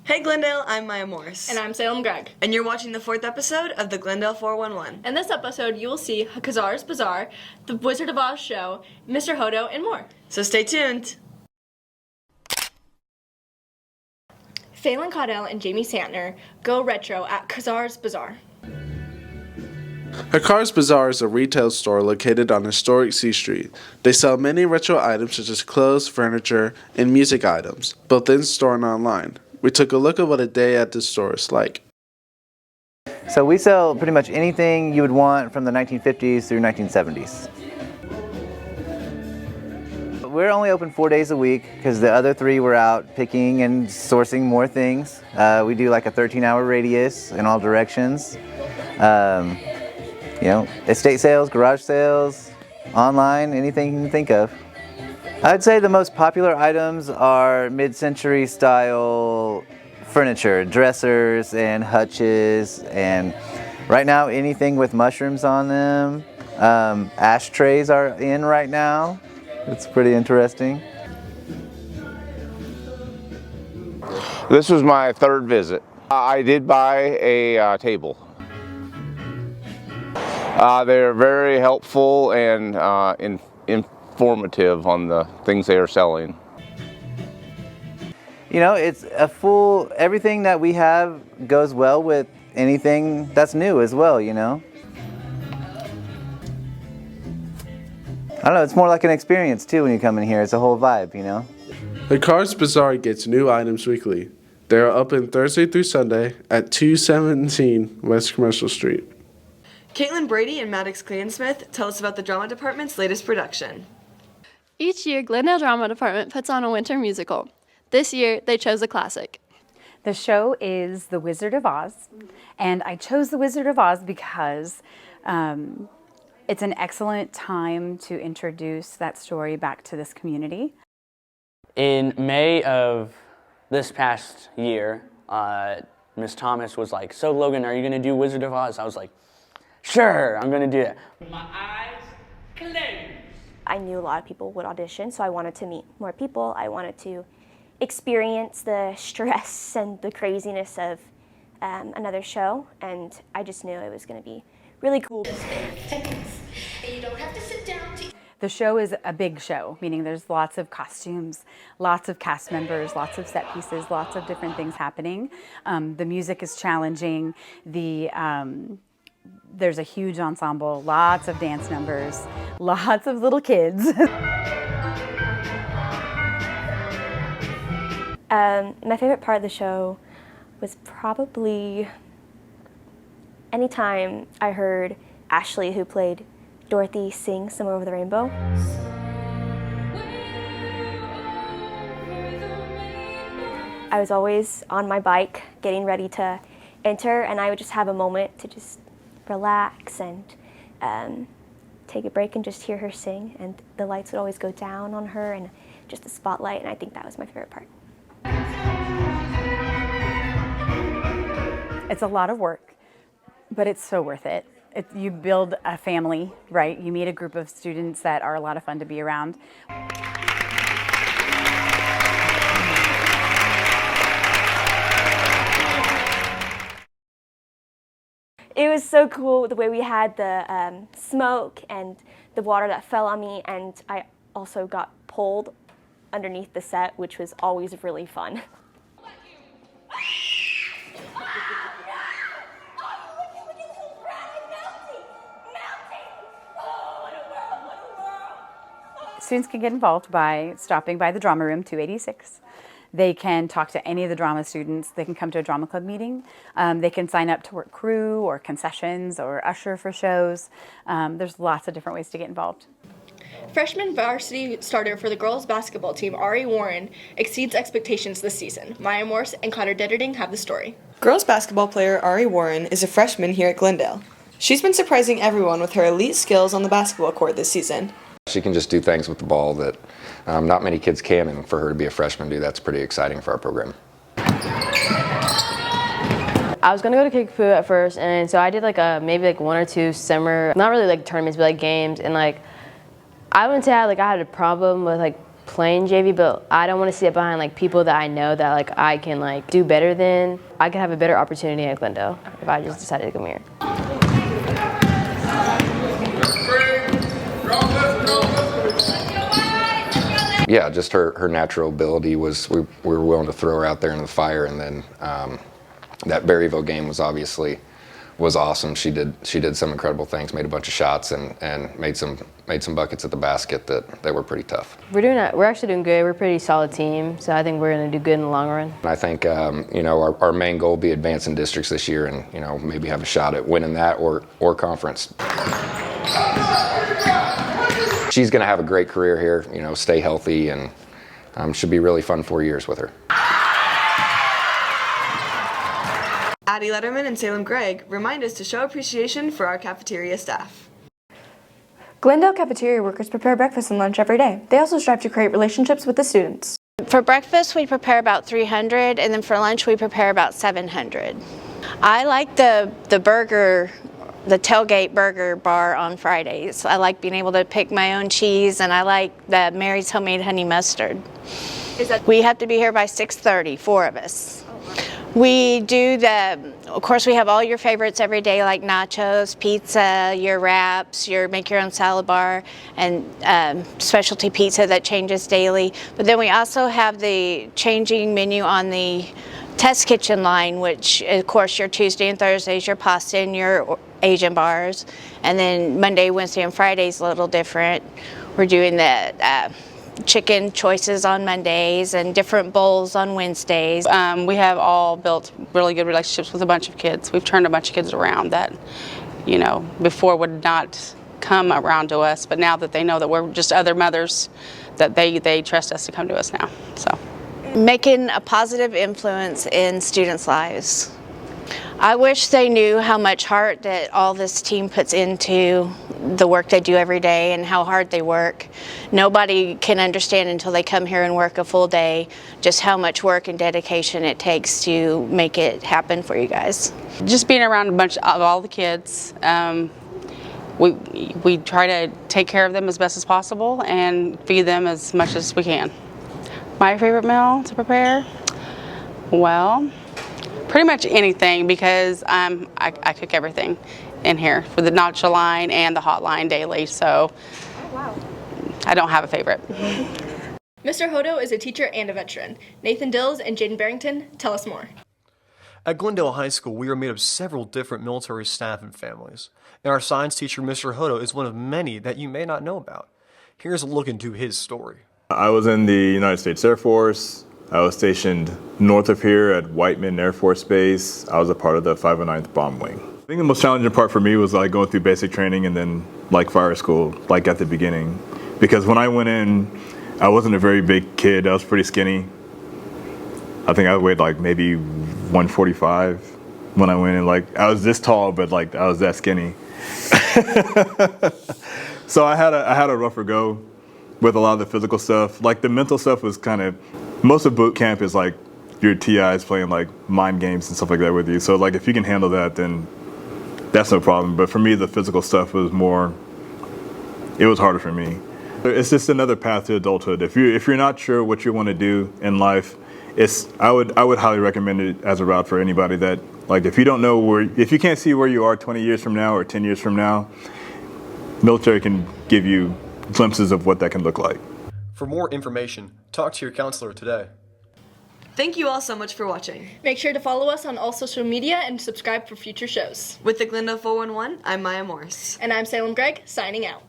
Hey Glendale, I'm Maya Morris. And I'm Salem Gregg. And you're watching the 4th episode of the Glendale 411. In this episode, you will see Hakaars Bazaar, the Wizard of Oz show, Mr. Hodo, and more. So stay tuned. Phelan Caudell and Jamie Santner go retro at Hakaars Bazaar. Hakaars Bazaar is a retail store located on historic C Street. They sell many retro items such as clothes, furniture, and music items, both in-store and online. We took a look at what a day at this store is like. So we sell pretty much anything you would want from the 1950s through 1970s. We're only open 4 days a week because the other 3 were out picking and sourcing more things. We do like a 13-hour radius in all directions. Estate sales, garage sales, online, anything you can think of. I'd say the most popular items are mid-century style furniture, dressers and hutches, and right now anything with mushrooms on them. Ashtrays are in right now. It's pretty interesting. This was my 3rd visit. I did buy a table. They're very helpful and informative on the things they are selling. You know, it's everything that we have goes well with anything that's new as well, you know. I don't know, it's more like an experience too when you come in here. It's a whole vibe, you know. Hakaars Bazaar gets new items weekly. They are open Thursday through Sunday at 217 West Commercial Street. Caitlin Brady and Maddox Clansmith tell us about the drama department's latest production. Each year, Glendale Drama Department puts on a winter musical. This year, they chose a classic. The show is The Wizard of Oz, and I chose The Wizard of Oz because it's an excellent time to introduce that story back to this community. In May of this past year, Miss Thomas was like, "So Logan, are you gonna do Wizard of Oz?" I was like, "Sure, I'm gonna do it." My eyes closed. I knew a lot of people would audition, so I wanted to meet more people. I wanted to experience the stress and the craziness of another show, and I just knew it was going to be really cool. You don't have to sit down. The show is a big show, meaning there's lots of costumes, lots of cast members, lots of set pieces, lots of different things happening. The music is challenging. There's a huge ensemble, lots of dance numbers, lots of little kids. My favorite part of the show was probably anytime I heard Ashley, who played Dorothy, sing Somewhere Over the Rainbow. I was always on my bike getting ready to enter, and I would just have a moment to just relax and take a break and just hear her sing, and the lights would always go down on her and just the spotlight, and I think that was my favorite part. It's a lot of work, but it's so worth it. You build a family, right? You meet a group of students that are a lot of fun to be around. It was so cool the way we had the smoke and the water that fell on me, and I also got pulled underneath the set, which was always really fun. Students can get involved by stopping by the drama room 286. They can talk to any of the drama students. They can come to a drama club meeting. They can sign up to work crew or concessions or usher for shows. There's lots of different ways to get involved. Freshman varsity starter for the girls basketball team, Ari Warren, exceeds expectations this season. Maya Morse and Connor Detterding have the story. Girls basketball player Ari Warren is a freshman here at Glendale. She's been surprising everyone with her elite skills on the basketball court this season. She can just do things with the ball that not many kids can, and for her to be a freshman, that's pretty exciting for our program. I was gonna go to Kickapoo at first, and so I did maybe 1 or 2 summer, not really tournaments, but games, and I wouldn't say I had a problem with playing JV, but I don't want to sit behind like people that I know that like I can like do better than. I could have a better opportunity at Glendale if I just decided to come here. Yeah, just her natural ability was, we were willing to throw her out there in the fire, and then that Berryville game was awesome. She did some incredible things, made a bunch of shots, and made some buckets at the basket that were pretty tough. We're actually doing good. We're a pretty solid team, so I think we're going to do good in the long run. And I think you know, our main goal will be advancing districts this year, and you know, maybe have a shot at winning that or conference. She's going to have a great career here, you know, stay healthy, and should be really fun 4 years with her. Addie Letterman and Salem Gregg remind us to show appreciation for our cafeteria staff. Glendale Cafeteria Workers prepare breakfast and lunch every day. They also strive to create relationships with the students. For breakfast, we prepare about 300, and then for lunch, we prepare about 700. I like the tailgate burger bar on Fridays. I like being able to pick my own cheese, and I like the Mary's homemade honey mustard. We have to be here by 6:30, 4 of us. We do of course we have all your favorites every day, like nachos, pizza, your wraps, your make your own salad bar, and specialty pizza that changes daily. But then we also have the changing menu on the test kitchen line, which of course your Tuesday and Thursdays, your pasta and your Asian bars. And then Monday, Wednesday, and Friday's a little different. We're doing the chicken choices on Mondays and different bowls on Wednesdays. We have all built really good relationships with a bunch of kids. We've turned a bunch of kids around that, you know, before would not come around to us, but now that they know that we're just other mothers, that they trust us to come to us now. So, making a positive influence in students' lives. I wish they knew how much heart that all this team puts into the work they do every day and how hard they work. Nobody can understand until they come here and work a full day just how much work and dedication it takes to make it happen for you guys. just being around a bunch of all the kids, we try to take care of them as best as possible and feed them as much as we can. My favorite meal to prepare? Well, pretty much anything, because I cook everything in here for the nacho line and the hot line daily, so I don't have a favorite. Mr. Hodo is a teacher and a veteran. Nathan Dills and Jaden Barrington tell us more. At Glendale High School, we are made of several different military staff and families, and our science teacher, Mr. Hodo, is one of many that you may not know about. Here's a look into his story. I was in the United States Air Force. I was stationed north of here at Whiteman Air Force Base. I was a part of the 509th Bomb Wing. I think the most challenging part for me was like going through basic training and then like fire school, like at the beginning. Because when I went in, I wasn't a very big kid. I was pretty skinny. I think I weighed like maybe 145 when I went in. Like I was this tall, but like I was that skinny. So I had a rougher go with a lot of the physical stuff. Like the mental stuff was kind of, most of boot camp is like your TIs playing like mind games and stuff like that with you. So like if you can handle that, then that's no problem. But for me, the physical stuff was more, it was harder for me. It's just another path to adulthood. If you're not sure what you want to do in life, I would highly recommend it as a route for anybody that, like, if you don't know if you can't see where you are 20 years from now or 10 years from now, military can give you glimpses of what that can look like. For more information, talk to your counselor today. Thank you all so much for watching. Make sure to follow us on all social media and subscribe for future shows. With the Glendale 411, I'm Maya Morris. And I'm Salem Gregg, signing out.